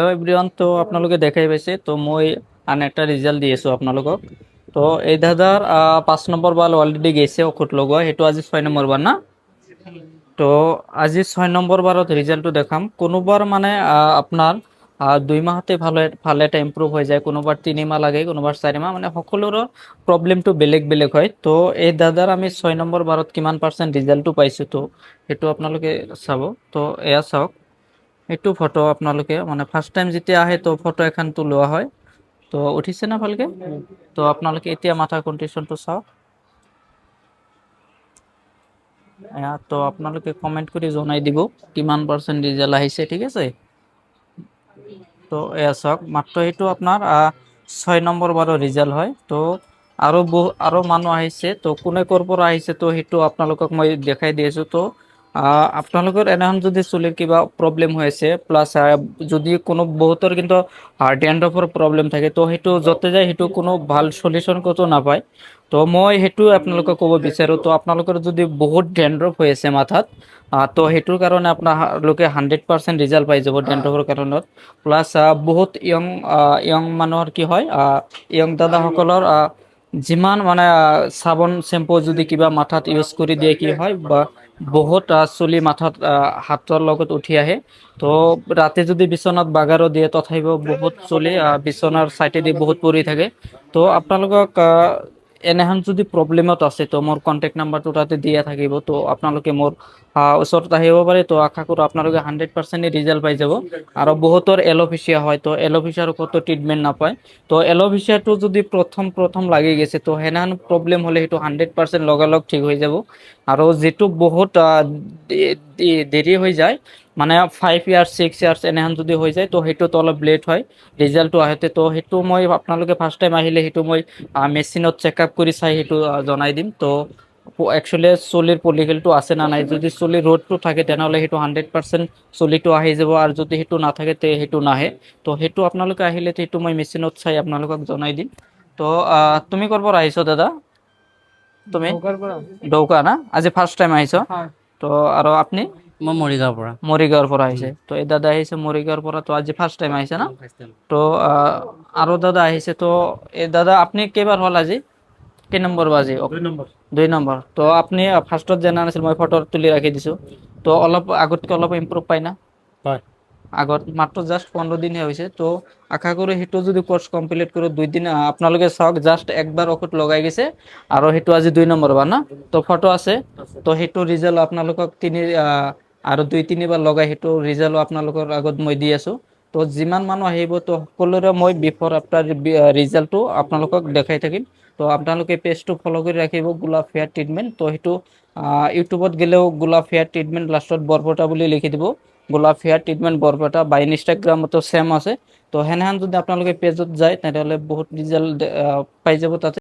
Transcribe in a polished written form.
Hello' everyone, তো আপোনালোকে দেখাই পাইছে। তো মই আন এটা ৰিজাল্ট দি আছোঁ আপোনালোকক। তো এই দাদাৰ 5 নম্বৰ বাৰ অলৰেডি গৈছে ঔষধ লগোৱা, সেইটো আজি 6 নম্বৰ বাৰ না। তো আজি 6 নম্বৰ বাৰত ৰিজাল্টটো দেখাম। কোনোবাৰ মানে আপোনাৰ 2 মাহতে ভালে ভালে এটা ইম্প্ৰুভ হৈ যায়, কোনোবাৰ 3 মাহ লাগে, কোনোবাৰ 4 মাহ, মানে সকলোৰে প্ৰব্লেমটো বেলেগ বেলেগ হয়। তো এই দাদাৰ আমি 6 নম্বৰ বাৰত কিমান পাৰ্চেণ্ট ৰিজাল্টটো পাইছোঁ, তো সেইটো আপোনালোকে চাব। তো এয়া চাওক, এইটো ফটো আপোনালোকে মানে ফাৰ্ষ্ট টাইম যেতিয়া আহে তো ফটো এখনটো লোৱা হয়। তো উঠিছে না ভালকে? তো আপোনালোকে এতিয়া মাথাৰ কণ্ডিশ্যনটো চাওক। তো আপোনালোকে কমেণ্ট কৰি জনাই দিব কিমান পাৰ্চেণ্ট ৰিজাল্ট আহিছে, ঠিক আছে। তো এয়া চাওক, মাত্ৰ সেইটো আপোনাৰ 6 নম্বৰ বাৰৰ ৰিজাল্ট হয়। তো আৰু মানুহ আহিছে, তো কোনে ক'ৰ পৰা আহিছে তো সেইটো আপোনালোকক মই দেখাই দি আছোঁ। তো আপোনালোকৰ এনেহেন যদি চুলিৰ কিবা প্ৰব্লেম হৈ আছে, প্লাছ যদি কোনো বহুতৰ কিন্তু ডেণ্ড্ৰফৰ প্ৰব্লেম থাকে, তো সেইটো য'তে যায় সেইটো কোনো ভাল সলিউশ্যন ক'তো নাপায়। তো মই সেইটো আপোনালোকক ক'ব বিচাৰোঁ। তো আপোনালোকৰ যদি বহুত ডেণ্ড্ৰফ হৈ আছে মাথাত, তো সেইটোৰ কাৰণে আপোনালোকে 100% ৰিজাল্ট পাই যাব ডেণ্ড্ৰফৰ কাৰণত। প্লাছ বহুত য়ং মানুহৰ কি হয়, য়ং দাদাসকলৰ যিমান মানে চাবোন চেম্পু যদি কিবা মাথাত ইউজ কৰি দিয়ে কি হয়, বা বহুত চুলি মাথাত হাতৰ লগত উঠি আহে। তো ৰাতি যদি বিচনাত বাগাৰো দিয়ে তথাপিও বহুত চুলি বিচনাৰ চাইডেদি বহুত পৰি থাকে। তো আপোনালোকক এনেহেন যদি প্ৰব্লেমত আছে, তো মোৰ কণ্টেক্ট নাম্বাৰটো তাতে দিয়া থাকিব। তো আপোনালোকে মোৰ ওচৰত আহিব পাৰে। তো আশা কৰোঁ আপোনালোকে 100% ৰিজাল্ট পাই যাব। আৰু বহুতৰ এল'পেচিয়া হয়, তো এল'পেচিয়াৰ ক'তো ট্ৰিটমেণ্ট নাপায়। তো এল'পেচিয়াটো যদি প্ৰথম লাগি গৈছে, তো সেনেহেন প্ৰব্লেম হ'লে সেইটো 100% লগালগ ঠিক হৈ যাব। আৰু যিটো বহুত দেৰি হৈ যায়, মানে 5 ইয়াৰ্ছ 6 ইয়াৰ্ছ এনেহেন যদি হৈ যায়, তো সেইটোত অলপ লেট হয় ৰিজাল্টটো আহোঁতে। তো সেইটো মই আপোনালোকে ফাৰ্ষ্ট টাইম আহিলে সেইটো মই মেচিনত চেকআপ কৰি চাই সেইটো জনাই দিম। তো একচুৱেলি চুলিৰ পলিকেলটো আছে না নাই, যদি চুলিৰ ৰ'দটো থাকে তেনেহ'লে সেইটো 100% চুলিটো আহি যাব, আৰু যদি সেইটো নাথাকে তে সেইটো নাহে। তো সেইটো আপোনালোকে আহিলে সেইটো মই মেচিনত চাই আপোনালোকক জনাই দিম। তো তুমি ক'ৰ পৰা আহিছ দাদা? তুমি ডৌকা না, আজি ফাৰ্ষ্ট টাইম আহিছ? তো আৰু আপুনি? মই মৰিগাঁৱৰ পৰা। মৰিগাঁৱৰ পৰা আহিছে। তো এই দাদা আহিছে মৰিগাঁৱৰ পৰা, তো আজি ফাৰ্ষ্ট টাইম আহিছে না। তো আৰু দাদা আহিছে। তো এই দাদা আপুনি কেইবাৰ হ'ল আজি? কেই নম্বৰ বাজি? 2 নম্বৰ। তো আপুনি ফাৰ্ষ্টত জনা নাছিল, মই ফটো তুলি ৰাখি দিছোঁ। তো আগতকৈ অলপ ইম্প্ৰুভ পায় না? হয়। আগত মাত্ৰ জাষ্ট 15 দিনহে হৈছে। তো আশা কৰোঁ সেইটো যদি কোৰ্চ কমপ্লিট কৰোঁ 2 দিন, আপোনালোকে চাওক জাষ্ট একবাৰ ঔষধ লগাই গৈছে, আৰু সেইটো আজি 2 নম্বৰ বাৰ না। তো ফটো আছে। তো সেইটো ৰিজাল্ট আপোনালোকক আৰু 2-3 বাৰ লগাই সেইটো ৰিজাল্ট আপোনালোকৰ আগত মই দি আছোঁ। তো যিমান মানুহ আহিব, তো সকলোৰে মই বিফৰ আফটাৰ ৰিজাল্টটো আপোনালোকক দেখাই থাকিম। তো আপোনালোকে পেজটো ফ'ল' কৰি ৰাখিব, গোলাপ হেয়াৰ ট্ৰিটমেণ্ট। তো সেইটো ইউটিউবত গ'লেও গোলাপ হেয়াৰ ট্ৰিটমেণ্ট লাষ্টত বৰপেটা বুলি লিখি দিব, গোলাপ হেয়াৰ ট্ৰিটমেণ্ট বৰপেটা। বা ইনষ্টাগ্ৰামতো ছেম আছে। তো সেনেহেন যদি আপোনালোকে পেজত যায় তেনেহ'লে বহুত ৰিজাল্ট পাই যাব তাতে।